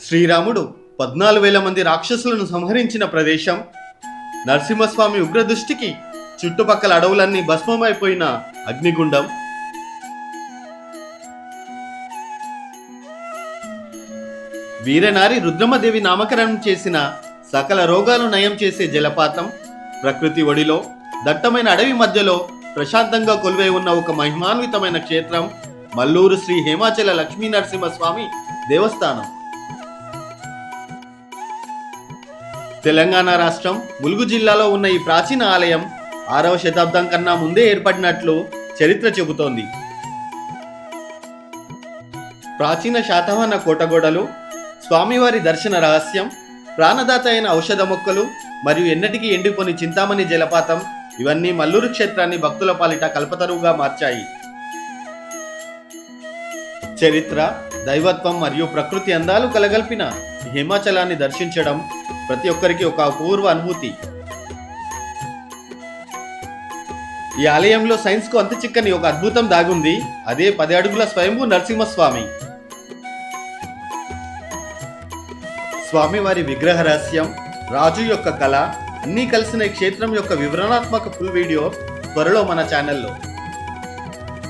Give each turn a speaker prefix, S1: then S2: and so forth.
S1: శ్రీరాముడు 14,000 మంది రాక్షసులను సంహరించిన ప్రదేశం, నరసింహస్వామి ఉగ్రదృష్టికి చుట్టుపక్కల అడవులన్నీ భస్మమైపోయిన అగ్నిగుండం, వీరనారి రుద్రమదేవి నామకరణం చేసిన సకల రోగాలు నయం చేసే జలపాతం, ప్రకృతి ఒడిలో దట్టమైన అడవి మధ్యలో ప్రశాంతంగా కొలువై ఉన్న ఒక మహిమాన్వితమైన క్షేత్రం మల్లూరు శ్రీ హేమాచల లక్ష్మీ నరసింహస్వామి దేవస్థానం. తెలంగాణ రాష్ట్రం ములుగు జిల్లాలో ఉన్న ఈ ప్రాచీన ఆలయం 6వ శతాబ్దం కన్నా ముందే ఏర్పడినట్లు చరిత్ర చెబుతోంది. ప్రాచీన శాతవాహన కోటగోడలు, స్వామివారి దర్శన రహస్యం, ప్రాణదాత అయిన ఔషధ మొక్కలు మరియు ఎన్నటికీ ఎండిపోని చింతామణి జలపాతం ఇవన్నీ మల్లూరు క్షేత్రాన్ని భక్తుల పాలిట కల్పతరువుగా మార్చాయి. చరిత్ర, దైవత్వం మరియు ప్రకృతి అందాలు కలగల్పిన హిమాచలాన్ని దర్శించడం ప్రతి ఒక్కరికి ఒక అపూర్వ అనుభూతి. ఈ ఆలయంలో సైన్స్ కు అంత చిక్కని ఒక అద్భుతం దాగుంది. అదే 10 అడుగుల స్వయంభూ నరసింహస్వామి. స్వామివారి విగ్రహ రహస్యం, రాజు యొక్క కళ అన్నీ కలిసిన ఈ క్షేత్రం యొక్క వివరణాత్మక ఫుల్ వీడియో త్వరలో మన ఛానల్లో.